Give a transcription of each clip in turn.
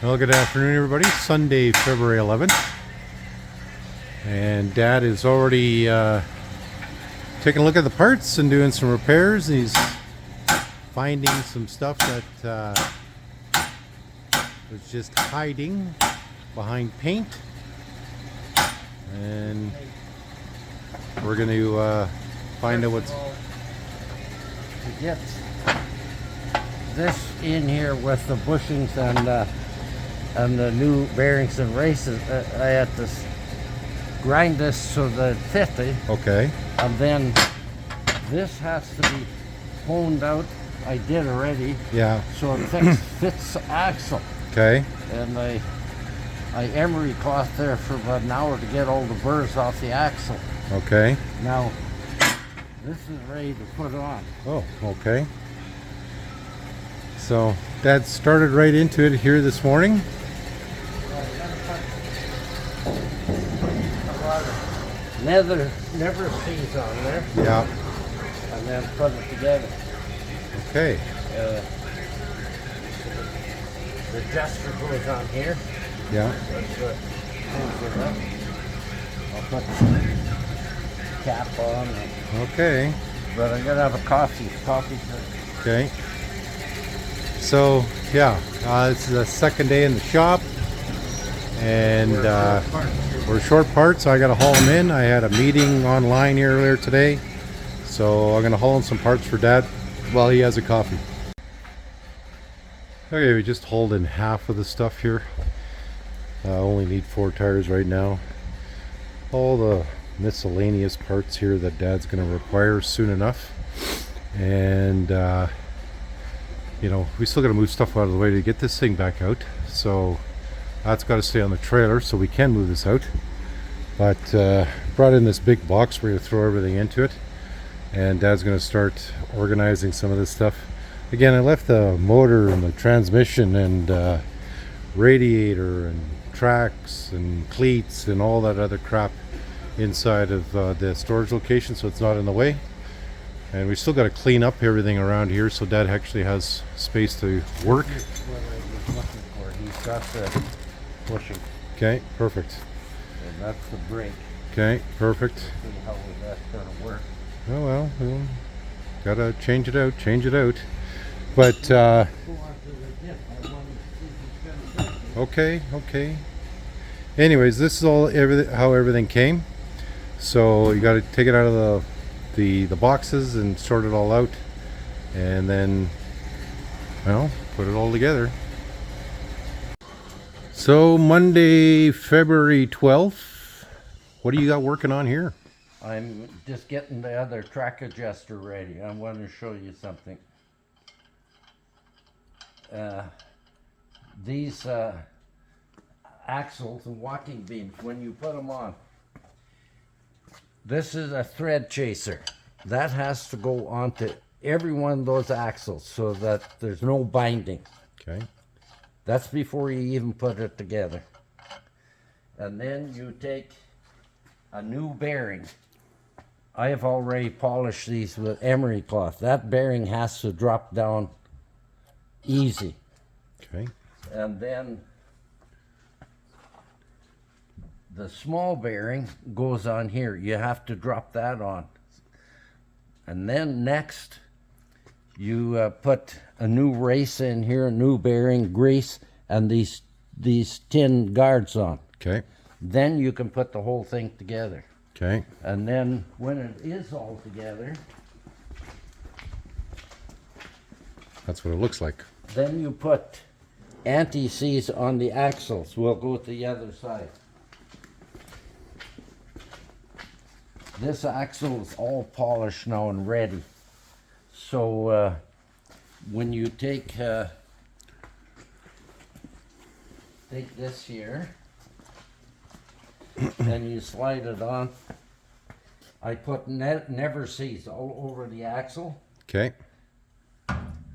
Well, good afternoon, everybody. Sunday, February 11th. And Dad is already taking a look at the parts and doing some repairs. He's finding some stuff that was just hiding behind paint. And we're going to find out what's... To get this in here with the bushings and the new bearings and races, I had to grind this so that it fit, Okay. and then this has to be honed out. I did already. Yeah. So it fits the axle. Okay. And I emery cloth there for about an hour to get all the burrs off the axle. Okay. Now, this is ready to put on. Oh, okay. So Dad started right into it here this morning. Never sees on there. Yeah. And then put it together. Okay. The adjuster goes on here. Yeah. That's what pulls it up. I'll put the cap on. Okay. But I gotta have a coffee. Okay. So yeah, it's the second day in the shop, and we're short parts, so I got to haul them in. I had a meeting online earlier today, so I'm going to haul in some parts for Dad while he has a coffee. Okay, we just hauled in half of the stuff here. Only need 4 tires right now. All the miscellaneous parts here that Dad's going to require soon enough, and you know, we still got to move stuff out of the way to get this thing back out, so that's got to stay on the trailer so we can move this out. But brought in this big box. We're going to throw everything into it, and Dad's going to start organizing some of this stuff. Again, I left the motor and the transmission and radiator and tracks and cleats and all that other crap inside of the storage location, so it's not in the way. And we still got to clean up everything around here so Dad actually has space to work. Here's what I was looking for. He's got the bushing. Okay, perfect. And that's the brake. Okay, perfect. See how that's gonna work. Oh well, gotta change it out. But Go on to the dip. I want to see if it's gonna fit. okay. Anyways, this is all how everything came. So you got to take it out of the boxes and sort it all out, and then, well, put it all together. So Monday, February 12th, what do you got working on here? I'm just getting the other track adjuster ready. I want to show you something. These axles and walking beams, when you put them on, this is a thread chaser. That has to go onto every one of those axles so that there's no binding. Okay. That's before you even put it together. And then you take a new bearing. I have already polished these with emery cloth. That bearing has to drop down easy. Okay. And then the small bearing goes on here. You have to drop that on. And then next, you put a new race in here, a new bearing, grease, and these tin guards on. Okay. Then you can put the whole thing together. Okay. And then when it is all together, That's what it looks like. then you put anti-seize on the axles. We'll go to the other side. This axle is all polished now and ready. So when you take this here and you slide it on, I put never seize all over the axle. Okay.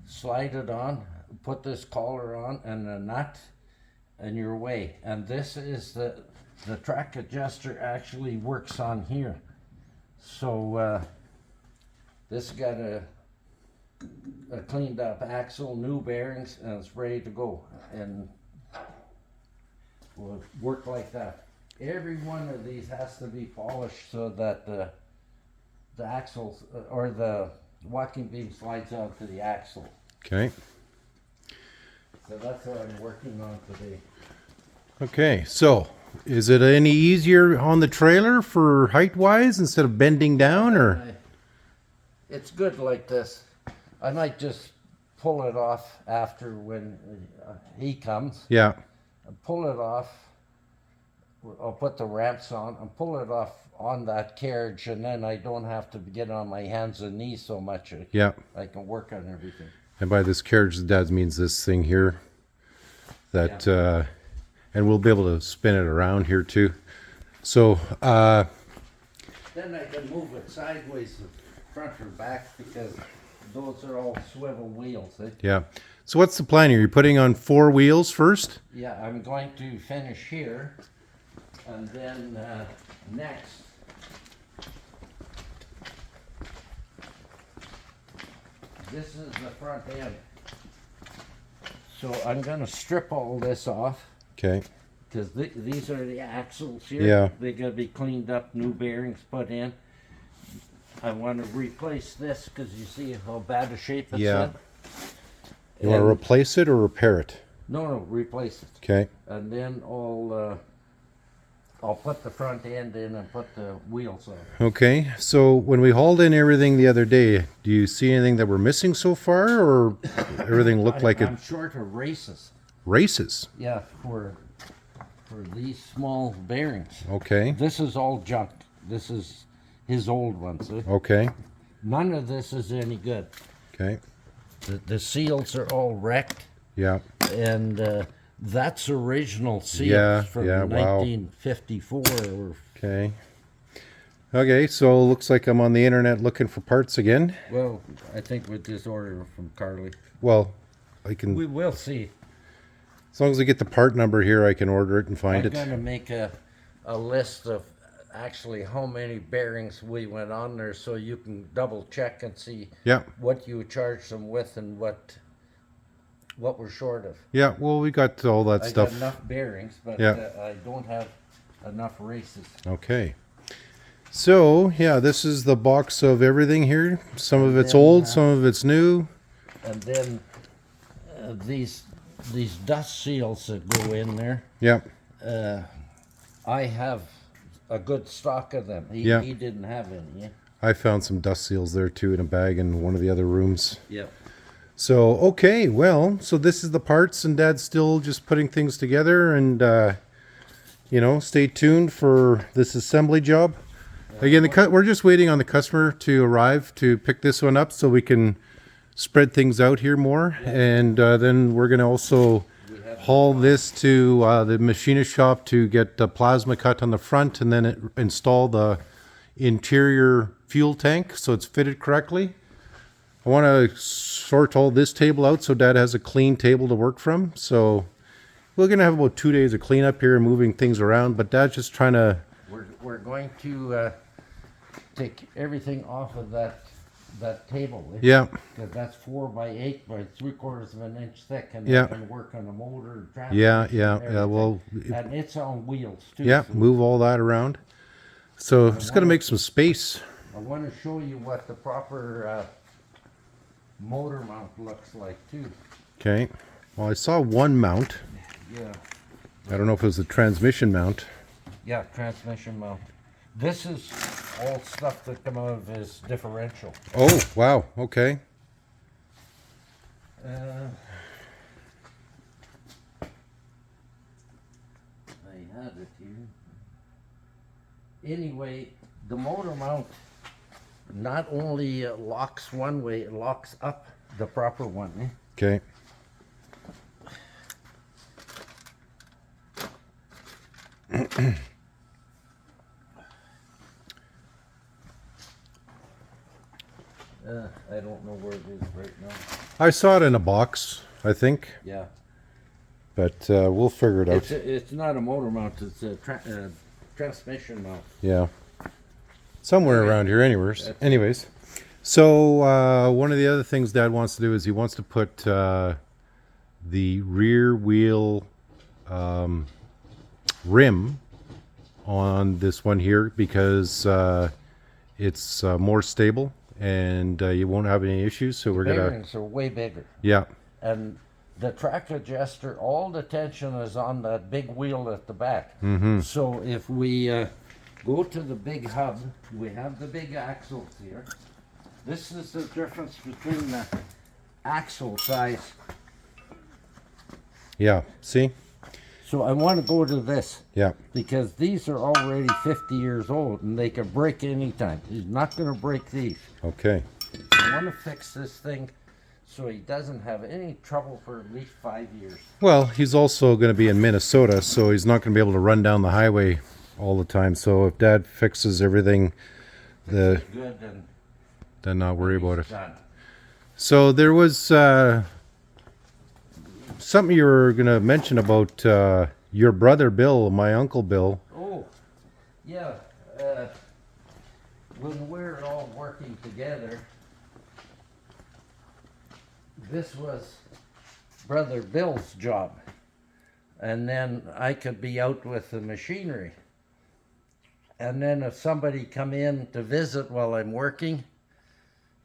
Slide it on, put this collar on and a nut, and you're away. And this is the track adjuster actually works on here. So this got a cleaned up axle, new bearings, and it's ready to go. And will work like that. Every one of these has to be polished so that the axles or the walking beam slides onto the axle. Okay. So that's what I'm working on today. Okay, so is it any easier on the trailer for height-wise instead of bending down, or? It's good like this. I might just pull it off after when he comes. Yeah. Pull it off. I'll put the ramps on and pull it off on that carriage, and then I don't have to get on my hands and knees so much. Yeah. I can work on everything. And by this carriage, the dad means this thing here. That, Yeah. And we'll be able to spin it around here too. So, Then I can move it sideways, front or back, because those are all swivel wheels. yeah. So what's the plan here? You're putting on 4 wheels first? Yeah, I'm going to finish here, and then next, this is the front end. So I'm going to strip all this off, Okay. because these are the axles here. Yeah. They're going to be cleaned up, new bearings put in. I want to replace this because you see how bad a shape it's Yeah. in. You want to And- replace it or repair it? No, replace it. Okay. And then I'll put the front end in and put the wheels on. Okay. So when we hauled in everything the other day, do you see anything that we're missing so far, or everything looked like it I'm short of races. races? Yeah, for these small bearings. Okay. This is all junk. This is his old ones. Okay. None of this is any good. Okay. The seals are all wrecked, Yeah. and that's original seals Yeah, from yeah, wow. 1954. Okay. Okay, so looks like I'm on the internet looking for parts again. Well, I think we just ordered from Carly. Well, I can, We will see. as long as I get the part number here, I can order it and find I'm it. going to make a list of actually how many bearings we went on there, so you can double check and see Yeah. what you charged them with and what we're short of. Yeah, well, we got all that I stuff. got enough bearings, but Yeah. I don't have enough races. Okay. So, yeah, this is the box of everything here. Some of it's then, old, some of it's new. And then these dust seals that go in there, Yeah. I have a good stock of them. Yeah. He didn't have any. Yeah. I found some dust seals there too in a bag in one of the other rooms. Yep. So, okay, well, so this is the parts, and Dad's still just putting things together, and, stay tuned for this assembly job. Again, we're just waiting on the customer to arrive to pick this one up so we can spread things out here more, and then we're going to also haul this to the machinist shop to get the plasma cut on the front, and then install the interior fuel tank so it's fitted correctly. I want to sort all this table out so Dad has a clean table to work from. So we're going to have about 2 days of cleanup here and moving things around, but Dad's just trying to... We're going to take everything off of that table. Yeah, Because that's 4 by 8 by 3/4 of an inch thick, and Yeah. I can work on the motor. yeah, transmission, yeah, everything. well, And it's on wheels too. yeah, so move all that around. So just got to make some space. I want to show you what the proper motor mount looks like too. Okay. Well, I saw one mount. Yeah. I don't know if it was a transmission mount. Yeah, transmission mount. This is all stuff that come out of his differential. Oh, wow. Okay. I had it here. Anyway, the motor mount not only locks one way, it locks up the proper one. Okay. I don't know where it is right now. I saw it in a box, I think, Yeah. but we'll figure it out. It's not a motor mount, it's a transmission mount. Yeah. Somewhere around here, anyways. So one of the other things Dad wants to do is he wants to put the rear wheel rim on this one here because it's more stable and you won't have any issues. So we're gonna, Bearings are way bigger. yeah, And the track adjuster, all the tension is on that big wheel at the back. So if we go to the big hub, we have the big axles here. This is the difference between the axle size. yeah. See, So I want to go to this yeah, because these are already 50 years old and they can break anytime. He's not going to break these. okay, I want to fix this thing so he doesn't have any trouble for at least 5 years. well, he's also going to be in Minnesota, so he's not going to be able to run down the highway all the time. So if Dad fixes everything, Good and then not worry about it. done. So there was something you were going to mention about your brother Bill, my uncle Bill. Oh, yeah. When we're all working together, this was Brother Bill's job. And then I could be out with the machinery. And then if somebody come in to visit while I'm working,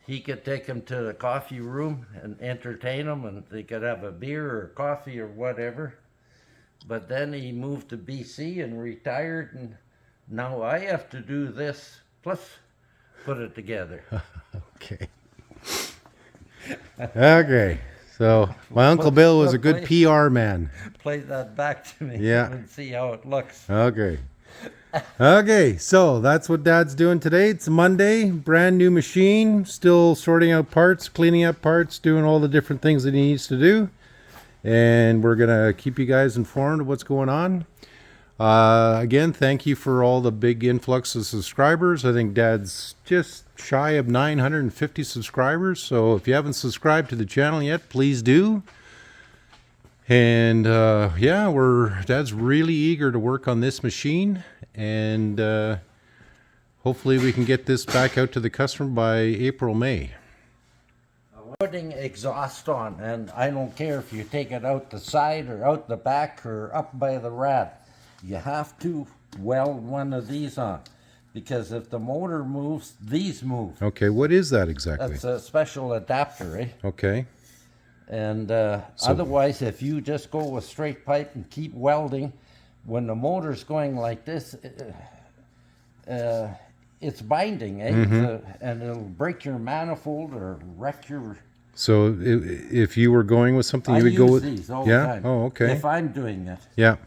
he could take them to the coffee room and entertain them, and they could have a beer or coffee or whatever. But then he moved to BC and retired, and now I have to do this, plus put it together. Okay. Okay. So my uncle Bill was a good PR man. Play that back to me Yeah. and see how it looks. Okay. Okay, so that's what Dad's doing today. It's Monday, brand new machine, still sorting out parts, cleaning up parts, doing all the different things that he needs to do. And we're going to keep you guys informed of what's going on. Again, thank you for all the big influx of subscribers. I think Dad's just shy of 950 subscribers. So if you haven't subscribed to the channel yet, please do. And yeah, Dad's really eager to work on this machine, and hopefully we can get this back out to the customer by April, May. Putting exhaust on, and I don't care if you take it out the side or out the back or up by the rad. You have to weld one of these on, because if the motor moves, these move. Okay, what is that exactly? That's a special adapter, eh? Okay, And otherwise, if you just go with straight pipe and keep welding, when the motor's going like this, it's binding, eh? And it'll break your manifold or wreck your... so if you were going with something, you would go with these all yeah. the time. Oh, okay. If I'm doing it. Yeah.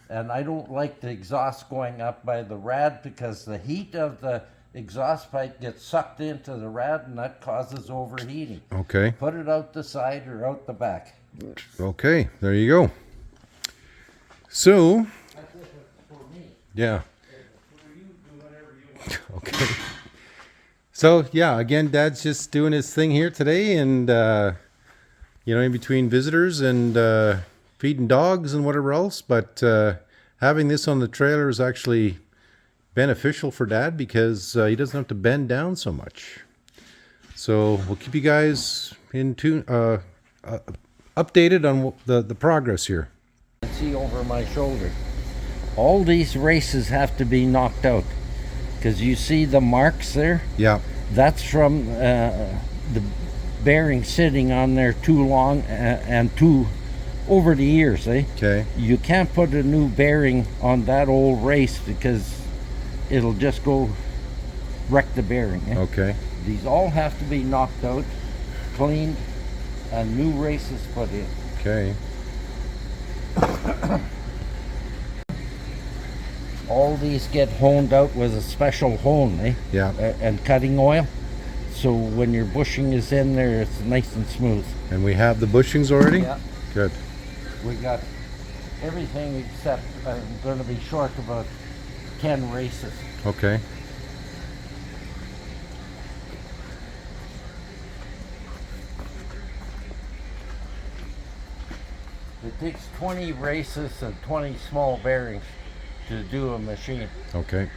And I don't like the exhaust going up by the rad because the heat of the exhaust pipe gets sucked into the rad and that causes overheating. Okay. Put it out the side or out the back. Okay. There you go. So. That's it for me. Yeah. For you, do whatever you want. Okay. So yeah, again, Dad's just doing his thing here today, and you know, in between visitors and feeding dogs and whatever else. But having this on the trailer is actually beneficial for Dad because he doesn't have to bend down so much. So we'll keep you guys in tune, updated on the progress here. See over my shoulder. All these races have to be knocked out because you see the marks there. Yeah. That's from the bearing sitting on there too long and too over the years, eh? Okay. You can't put a new bearing on that old race because it'll just go wreck the bearing. Eh? Okay. These all have to be knocked out, cleaned, and new races put in. Okay. All these get honed out with a special hone, eh? Yeah. And cutting oil. So when your bushing is in there, it's nice and smooth. And we have the bushings already? Yeah. Good. We got everything except I'm going to be short about 10 races. Okay. It takes 20 races and 20 small bearings to do a machine. Okay.